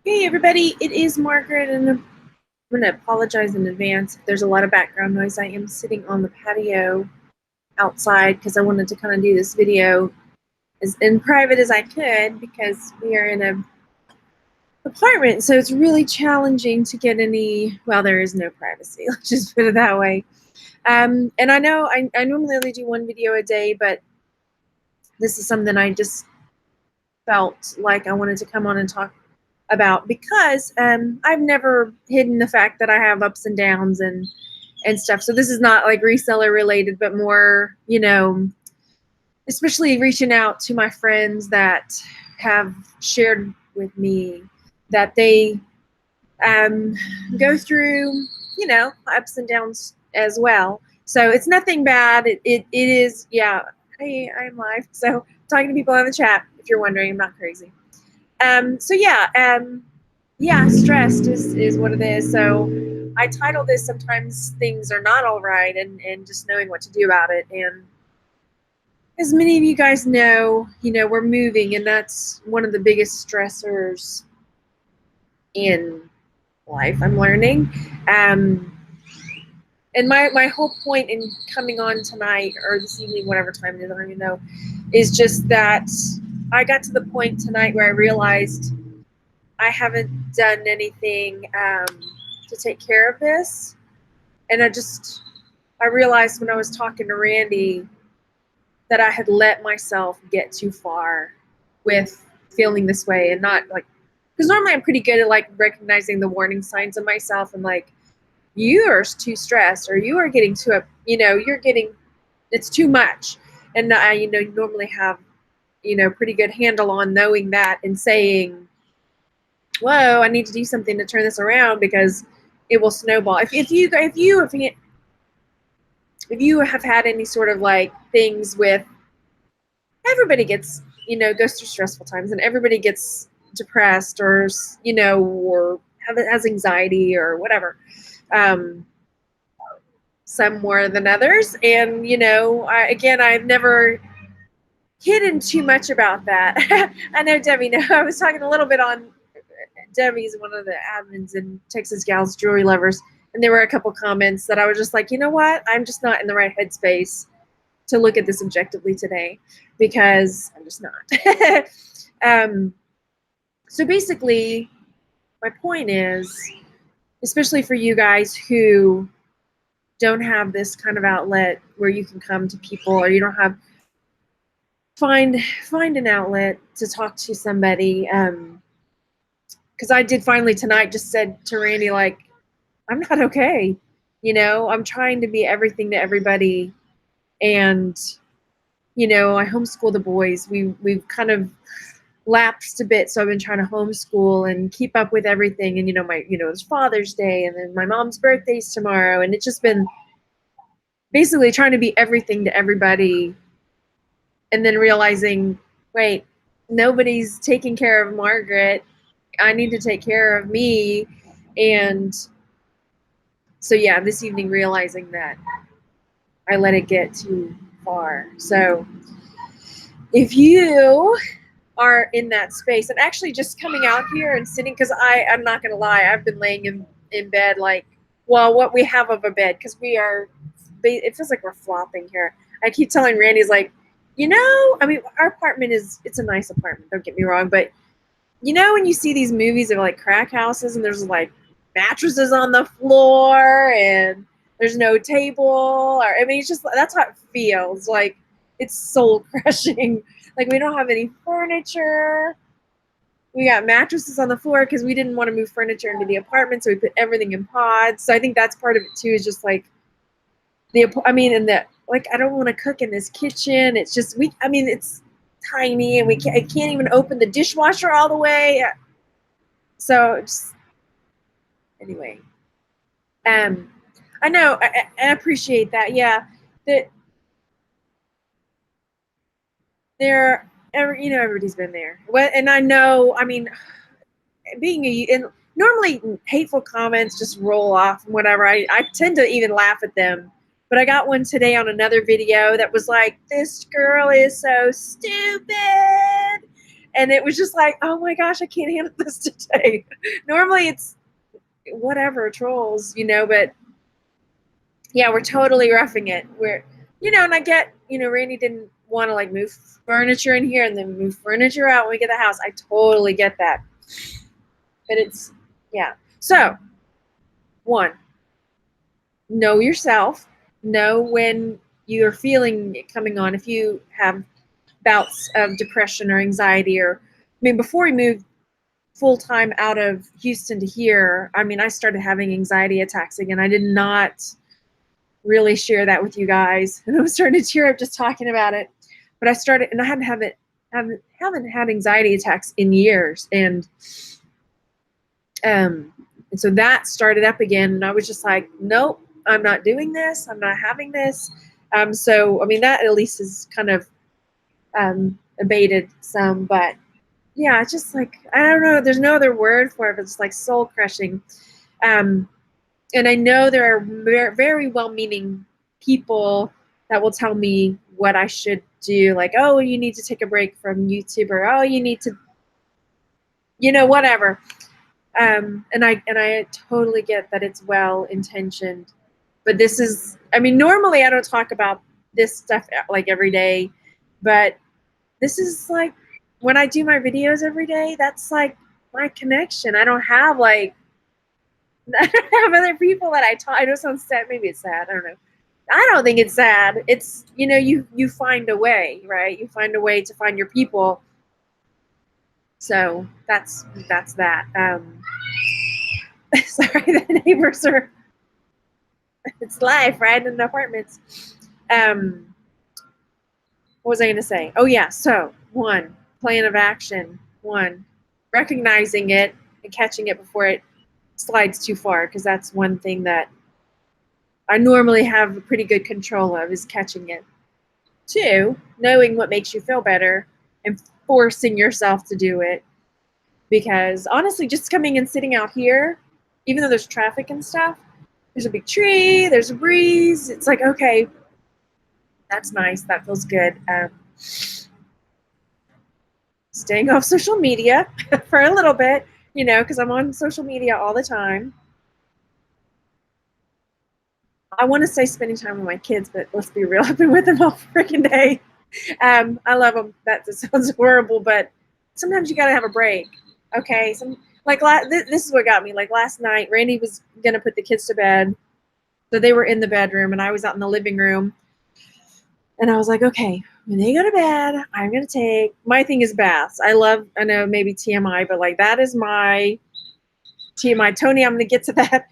Hey everybody, it is Margaret, and I'm going to apologize in advance if there's a lot of background noise. I am sitting on the patio outside because I wanted to kind of do this video as in private as I could because we are in an apartment, so it's really challenging to get any, well, there is no privacy, let's just put it that way. And I know I normally only do one video a day, but this is something I just felt like I wanted to come on and talk about because I've never hidden the fact that I have ups and downs and stuff. So this is not like reseller related, but more, especially reaching out to my friends that have shared with me that they go through, ups and downs as well. So it's nothing bad. It is, yeah. Hey, I'm live. So talking to people in the chat, if you're wondering, I'm not crazy. So yeah, stressed is what it is. So I title this "Sometimes Things Are Not All Right," and just knowing what to do about it. And as many of you guys know, we're moving, and that's one of the biggest stressors in life. I'm learning. And my whole point in coming on tonight or this evening, whatever time it is, I don't even know, is just that I got to the point tonight where I realized I haven't done anything to take care of this. And I realized when I was talking to Randy that I had let myself get too far with feeling this way, and not like, because normally I'm pretty good at like recognizing the warning signs of myself and like, you are too stressed, or you are getting too, it's too much. And I, normally have, pretty good handle on knowing that and saying, whoa, I need to do something to turn this around because it will snowball. If you have had any sort of like things with, everybody gets, goes through stressful times, and everybody gets depressed or, or has anxiety or whatever. Some more than others. And, I've never hidden too much about that. I know Debbie, I was talking a little bit on, Debbie's one of the admins in Texas Gals Jewelry Lovers, and there were a couple comments that I was just like, you know what? I'm just not in the right headspace to look at this objectively today, because I'm just not. So basically, my point is, especially for you guys who don't have this kind of outlet where you can come to people, or you don't have find an outlet to talk to somebody. Because I did finally tonight just said to Randy, like, I'm not okay. I'm trying to be everything to everybody. And, I homeschool the boys. We've kind of lapsed a bit. So I've been trying to homeschool and keep up with everything. And, it's Father's Day, and then my mom's birthday's tomorrow. And it's just been basically trying to be everything to everybody. And then realizing, wait, nobody's taking care of Margaret. I need to take care of me. And so, yeah, this evening realizing that I let it get too far. So if you are in that space, and actually just coming out here and sitting, because I'm not going to lie, I've been laying in bed like, well, what we have of a bed, because it feels like we're flopping here. I keep telling Randy's like, I mean, our apartment it's a nice apartment, don't get me wrong, but when you see these movies of like crack houses and there's like mattresses on the floor and there's no table, or I mean, it's just, that's how it feels. Like, it's soul crushing. Like, we don't have any furniture. We got mattresses on the floor because we didn't want to move furniture into the apartment, so we put everything in pods. So I think that's part of it too, is just like I don't want to cook in this kitchen. It's just, it's tiny, and I can't even open the dishwasher all the way. So just, anyway, I know, I appreciate that. Yeah, that everybody's been there. And I know, I mean, and normally hateful comments just roll off and whatever. I tend to even laugh at them. But I got one today on another video that was like, this girl is so stupid. And it was just like, oh my gosh, I can't handle this today. Normally it's whatever, trolls, but yeah, we're totally roughing it. And I get, Randy didn't want to like move furniture in here and then move furniture out when we get the house. I totally get that. But yeah. So, one, know yourself. Know when you're feeling it coming on. If you have bouts of depression or anxiety, before we moved full-time out of Houston to here, I started having anxiety attacks again. I did not really share that with you guys, and I was starting to tear up just talking about it. But I started, and I haven't had anxiety attacks in years, and so that started up again, and I was just like, nope, I'm not doing this. I'm not having this. So that at least is kind of abated some, but yeah, it's just like, I don't know, there's no other word for it, but it's like soul crushing. And I know there are very, very well-meaning people that will tell me what I should do, like, oh, you need to take a break from YouTube, or oh, you need to, whatever. And I totally get that it's well-intentioned, but this is, normally I don't talk about this stuff like every day, but this is like, when I do my videos every day, that's like my connection. I don't have like, I don't have other people that I talk. I know it sounds sad. Maybe it's sad. I don't know. I don't think it's sad. It's, you find a way, right? You find a way to find your people. So that's that. Sorry, the neighbors are, it's life, right? In the apartments. What was I going to say? Oh yeah. So one, plan of action. One, recognizing it and catching it before it slides too far, because that's one thing that I normally have pretty good control of, is catching it. Two, knowing what makes you feel better and forcing yourself to do it. Because honestly, just coming and sitting out here, even though there's traffic and stuff, there's a big tree, there's a breeze. It's like, okay, that's nice. That feels good. Staying off social media for a little bit, because I'm on social media all the time. I want to say spending time with my kids, but let's be real, I've been with them all freaking day. I love them. That sounds horrible, but sometimes you got to have a break. Okay. This is what got me. Like last night, Randy was going to put the kids to bed. So they were in the bedroom and I was out in the living room. And I was like, okay, when they go to bed, I'm going to take, my thing is baths. I know maybe TMI, but like that is my TMI. Tony, I'm going to get to that.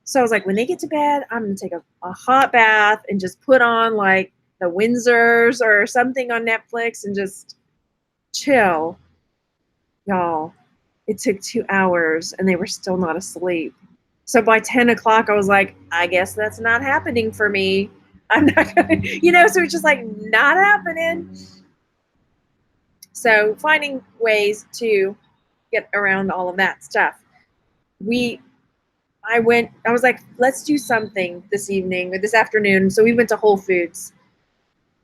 So I was like, when they get to bed, I'm going to take a hot bath and just put on like the Windsors or something on Netflix and just chill. Y'all, it took 2 hours and they were still not asleep. So by 10 o'clock, I was like, I guess that's not happening for me. I'm not going to, so it's just like not happening. So finding ways to get around all of that stuff. I was like, let's do something this evening or this afternoon. So we went to Whole Foods.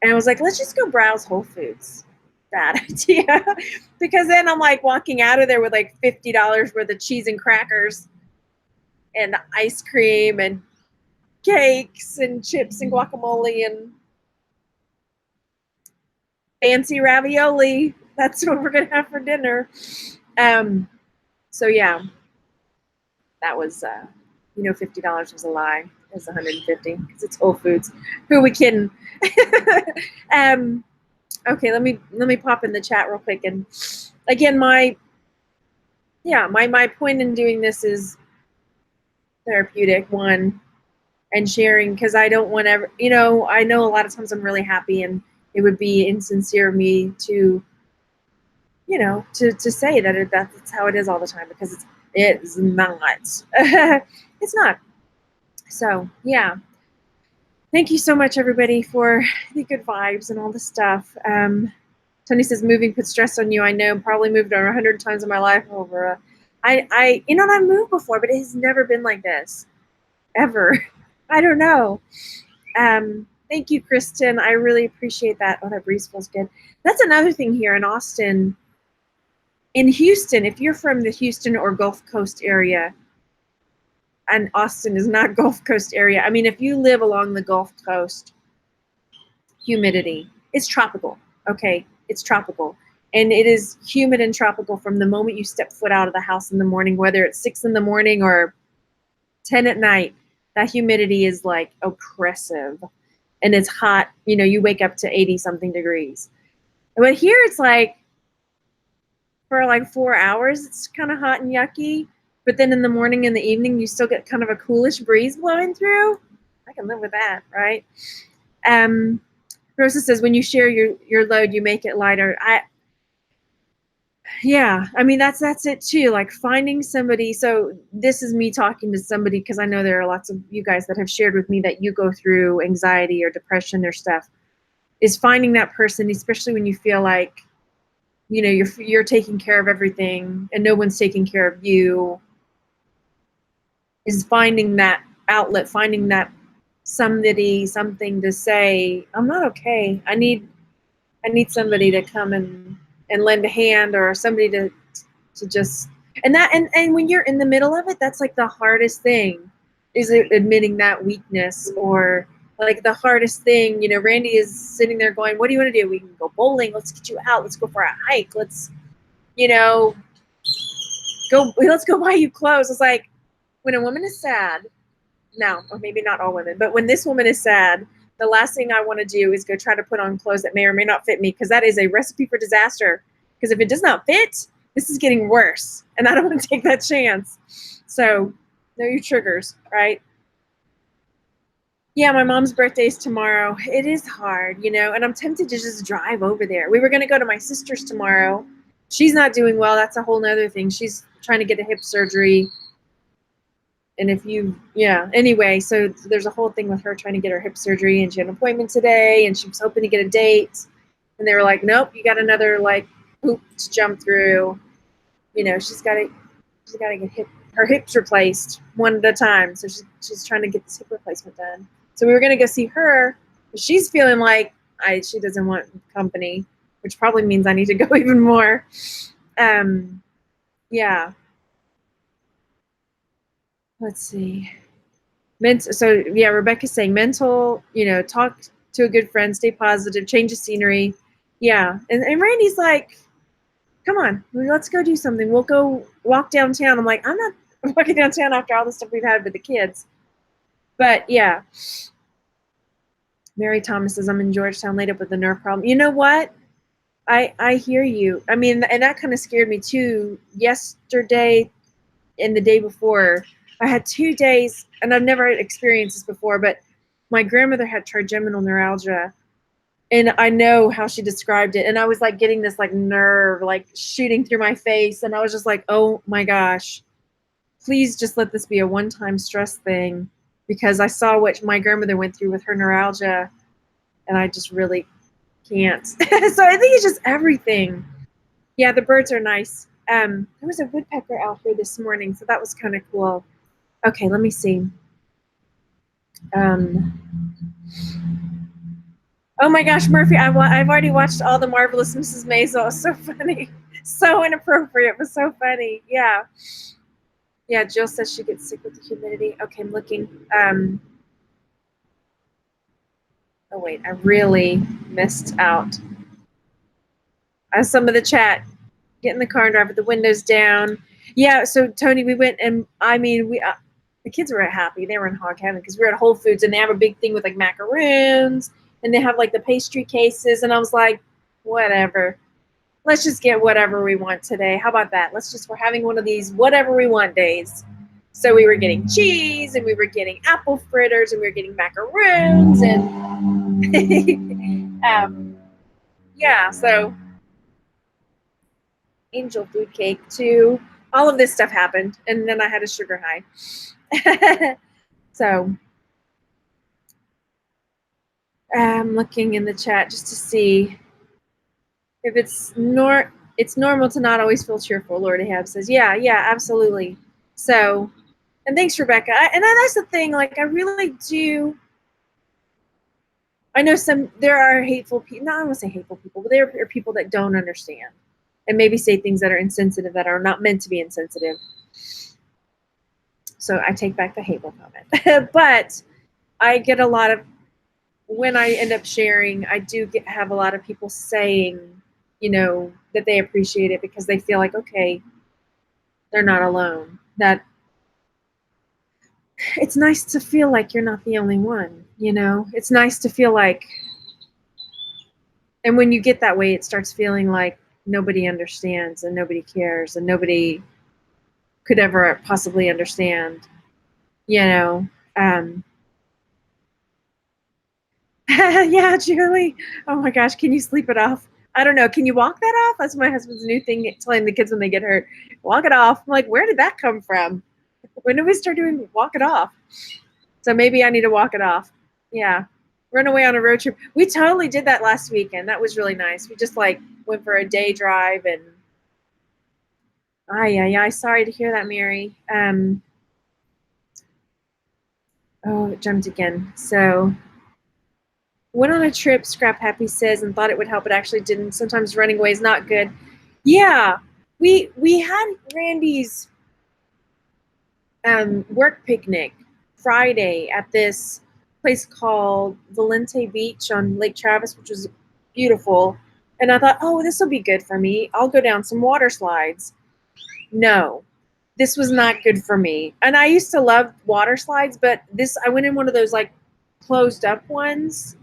And I was like, let's just go browse Whole Foods. Bad idea. Because then I'm like walking out of there with like $50 worth of cheese and crackers and ice cream and cakes and chips and guacamole and fancy ravioli. That's what we're going to have for dinner. So yeah, that was, $50 was a lie. It was $150 because it's Whole Foods. Who are we kidding? Okay, let me pop in the chat real quick. And again, my point in doing this is therapeutic, one, and sharing, because I don't want ever, I know a lot of times I'm really happy and it would be insincere of me to, to say that that's how it is all the time, because it's not. It's not. So yeah. Thank you so much, everybody, for the good vibes and all the stuff. Tony says, moving puts stress on you. I know, probably moved over 100 times in my life over. I've moved before, but it has never been like this, ever. I don't know. Thank you, Kristen. I really appreciate that. Oh, that breeze feels good. That's another thing here in Austin. In Houston, if you're from the Houston or Gulf Coast area, and Austin is not Gulf Coast area. I mean, if you live along the Gulf Coast, humidity, it's tropical. Okay, it's tropical. And it is humid and tropical from the moment you step foot out of the house in the morning, whether it's 6 in the morning or 10 at night. That humidity is like oppressive. And it's hot. You know, you wake up to 80 something degrees. But here it's like for like 4 hours, it's kind of hot and yucky. But then in the morning and the evening, you still get kind of a coolish breeze blowing through. I can live with that, right? Rosa says, when you share your load, you make it lighter. Yeah, I mean, that's it too. Like finding somebody. So this is me talking to somebody because I know there are lots of you guys that have shared with me that you go through anxiety or depression or stuff. Is finding that person, especially when you feel like, you know, you're taking care of everything and no one's taking care of you, is finding that outlet, finding that something to say, I'm not okay. I need somebody to come and lend a hand, or somebody to just, and when you're in the middle of it, that's like the hardest thing, is admitting that weakness, or like the hardest thing, you know, Randy is sitting there going, what do you want to do? We can go bowling. Let's get you out. Let's go for a hike. Let's, you know, let's go buy you clothes. It's like when a woman is sad now, or maybe not all women, but when this woman is sad, the last thing I want to do is go try to put on clothes that may or may not fit me, because that is a recipe for disaster. Because if it does not fit, this is getting worse, and I don't want to take that chance. So know your triggers, right? Yeah, my mom's birthday is tomorrow. It is hard, you know, and I'm tempted to just drive over there. We were going to go to my sister's tomorrow. She's not doing well. That's a whole nother thing. She's trying to get a hip surgery. And anyway, so there's a whole thing with her trying to get her hip surgery, and she had an appointment today, and she was hoping to get a date, and they were like, nope, you got another like hoop to jump through. You know, she's got to get her hips replaced one at a time. So she's trying to get this hip replacement done. So we were gonna go see her, but she's feeling like she doesn't want company, which probably means I need to go even more. Yeah. Let's see. So yeah, Rebecca's saying mental, you know, talk to a good friend, stay positive, change the scenery. Yeah. And Randy's like, come on, let's go do something. We'll go walk downtown. I'm like, I'm not walking downtown after all the stuff we've had with the kids. But yeah. Mary Thomas says, I'm in Georgetown, laid up with a nerve problem. You know what? I hear you. I mean, and that kind of scared me too. Yesterday and the day before, I had 2 days, and I've never experienced this before, but my grandmother had trigeminal neuralgia, and I know how she described it. And I was like getting this like nerve like shooting through my face, and I was just like, oh my gosh, please just let this be a one-time stress thing, because I saw what my grandmother went through with her neuralgia, and I just really can't. So I think it's just everything. Yeah, the birds are nice. There was a woodpecker out here this morning, so that was kind of cool. Okay, let me see. Oh my gosh, Murphy, I've already watched all the Marvelous Mrs. Maisel. It's so funny. So inappropriate, but so funny. Yeah. Yeah, Jill says she gets sick with the humidity. Okay, I'm looking. Oh wait, I really missed out. Some of the chat. Get in the car and drive with the windows down. Yeah, so Tony, we went, and I mean, the kids were happy. They were in hog heaven because we were at Whole Foods, and they have a big thing with like macaroons, and they have like the pastry cases, and I was like, whatever. Let's just get whatever we want today. How about that? We're having one of these whatever we want days. So we were getting cheese, and we were getting apple fritters, and we were getting macaroons, and yeah, so angel food cake too. All of this stuff happened, and then I had a sugar high. So I'm looking in the chat just to see if it's normal to not always feel cheerful. Lord Ahab says, yeah, absolutely. So, and thanks, Rebecca. And that's the thing. Like, I really do. I know there are hateful people. No, I won't say hateful people, but there are people that don't understand and maybe say things that are insensitive that are not meant to be insensitive. So I take back the hateful comment. But I get a lot of, when I end up sharing, I do have a lot of people saying, that they appreciate it because they feel like, okay, they're not alone. That it's nice to feel like you're not the only one, It's nice to feel like, and when you get that way, it starts feeling like nobody understands and nobody cares and nobody could ever possibly understand, you know. Um, yeah, Julie. Oh my gosh, can you sleep it off? I don't know. Can you walk that off? That's my husband's new thing, telling the kids when they get hurt, walk it off. I'm like, where did that come from? When did we start doing walk it off? So maybe I need to walk it off. Yeah. Run away on a road trip. We totally did that last weekend. That was really nice. We just went for a day drive and yeah. Sorry to hear that, Mary. Oh, it jumped again. So went on a trip, Scrap Happy says, and thought it would help. It actually didn't. Sometimes running away is not good. Yeah. We had Randy's work picnic Friday at this place called Valente Beach on Lake Travis, which was beautiful. And I thought, oh, this will be good for me. I'll go down some water slides. No, this was not good for me. And I used to love water slides, but I went in one of those closed up ones.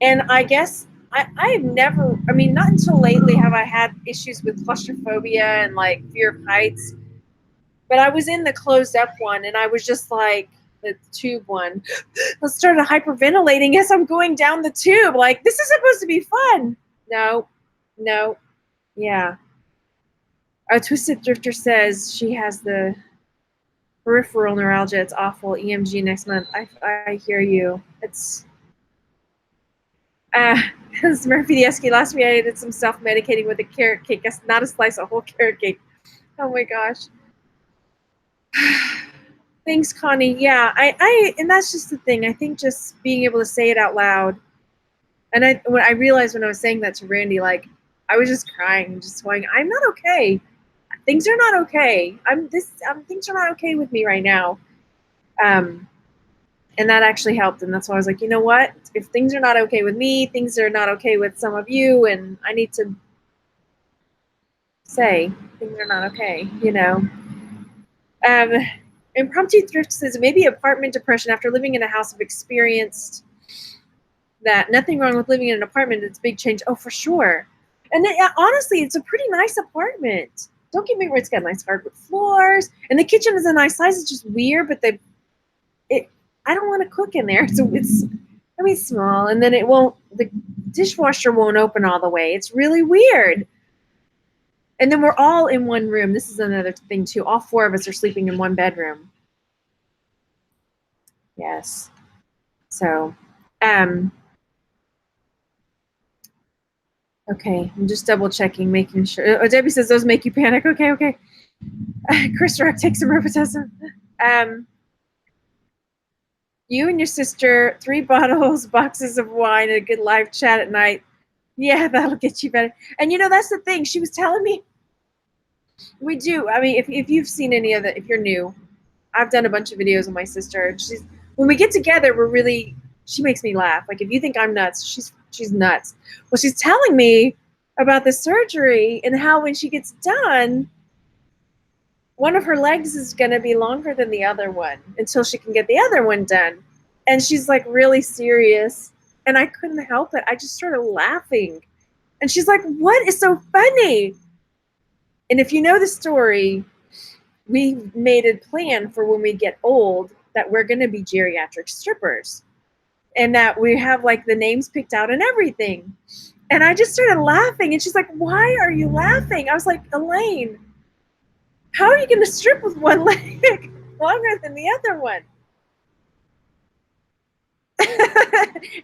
And I guess I have never, not until lately have I had issues with claustrophobia and fear of heights. But I was in the closed up one and I was just the tube one. I started hyperventilating as I'm going down the tube. This is supposed to be fun. No. Yeah. A Twisted Drifter says she has the peripheral neuralgia. It's awful. EMG next month. I hear you. It's Murphy the Esky. Last week I did some self-medicating with a carrot cake. That's not a slice, a whole carrot cake. Oh my gosh. Thanks, Connie. Yeah, I and that's just the thing. I think just being able to say it out loud. And when I realized when I was saying that to Randy, I was just crying, just going, I'm not okay. Things are not okay. Things are not okay with me right now. And that actually helped. And that's why I was like, you know what? If things are not okay with me, things are not okay with some of you, and I need to say things are not okay, Impromptu Thrift says maybe apartment depression after living in a house. I've experienced that. Nothing wrong with living in an apartment. It's a big change. Oh, for sure. And honestly, it's a pretty nice apartment. Don't get me wrong, it's got nice hardwood floors, and the kitchen is a nice size. It's just weird, but I don't want to cook in there, so it's small, and then the dishwasher won't open all the way. It's really weird. And then we're all in one room. This is another thing too. All four of us are sleeping in one bedroom. Yes. So, okay, I'm just double checking, making sure. Oh, Debbie says those make you panic. Okay. Chris Rock takes some Robitussin. You and your sister, 3 boxes of wine, and a good live chat at night. Yeah, that'll get you better. And that's the thing. She was telling me, we do. If you've seen any of it, if you're new, I've done a bunch of videos with my sister. When we get together, she makes me laugh. If you think I'm nuts, she's nuts. Well, she's telling me about the surgery and how when she gets done, one of her legs is going to be longer than the other one until she can get the other one done. And she's really serious. And I couldn't help it. I just started laughing. And she's like, what is so funny? And if you know the story, we made a plan for when we get old that we're going to be geriatric strippers. And that we have the names picked out and everything. And I just started laughing. And she's like, why are you laughing? I was like, Elaine, how are you going to strip with one leg longer than the other one?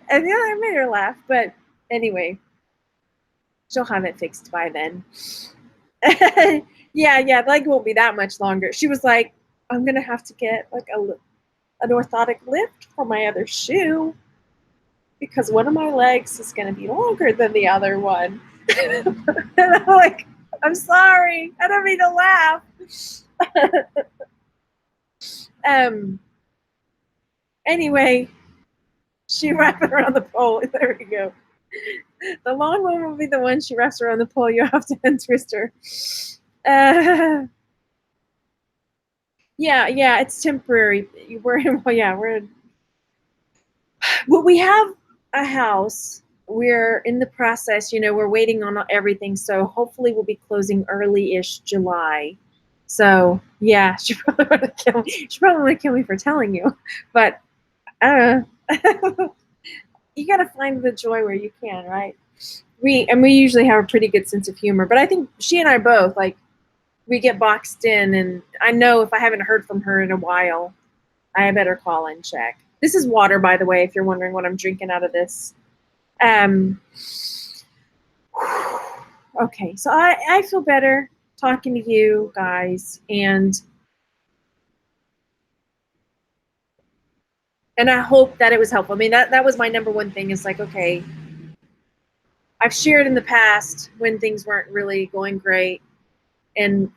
And I made her laugh. But anyway, she'll have it fixed by then. Yeah, the leg won't be that much longer. She was like, I'm going to have to get an orthotic lift for my other shoe. because one of my legs is going to be longer than the other one. And I'm like, I'm sorry. I don't mean to laugh. Anyway, she wrapped it around the pole. There we go. The long one will be the one she wraps around the pole. You have to untwist her. Yeah, it's temporary. We're well, we have a house. We're in the process, we're waiting on everything. So hopefully we'll be closing early-ish July. So yeah, she probably want to kill me. She probably want to kill me for telling you, but you got to find the joy where you can, right? We usually have a pretty good sense of humor, but I think she and I both, like, we get boxed in, and I know if I haven't heard from her in a while, I better call and check. This is water, by the way, if you're wondering what I'm drinking out of this. Okay, so I feel better talking to you guys, and I hope that it was helpful. I mean, that was my number one thing, is like, okay, I've shared in the past when things weren't really going great, and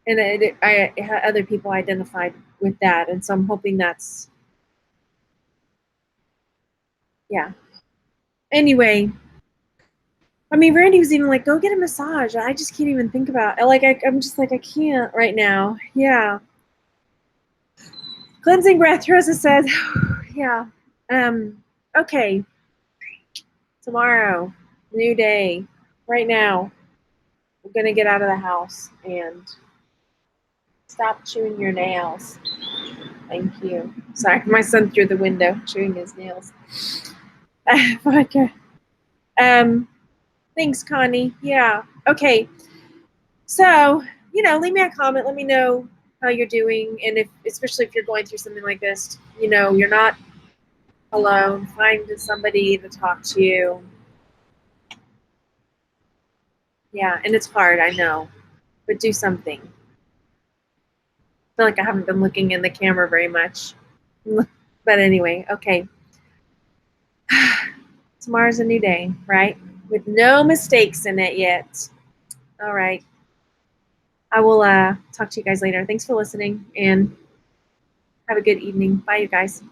other people identified with that, and so I'm hoping that's, yeah. Anyway, I mean, Randy was even like, go get a massage. I just can't even think about it. Like, I'm just like, I can't right now. Yeah. Cleansing breath, Rosa says. Yeah. Okay. Tomorrow, new day. Right now, I'm going to get out of the house and stop chewing your nails. Thank you. Sorry, my son through the window chewing his nails. Okay. Thanks, Connie. Yeah. Okay. So, leave me a comment. Let me know how you're doing. And especially if you're going through something like this, you're not alone. Find somebody to talk to. Yeah. And it's hard, I know, but do something. I feel like I haven't been looking in the camera very much. But anyway, okay. Tomorrow's a new day, right? With no mistakes in it yet. All right. I will talk to you guys later. Thanks for listening, and have a good evening. Bye, you guys.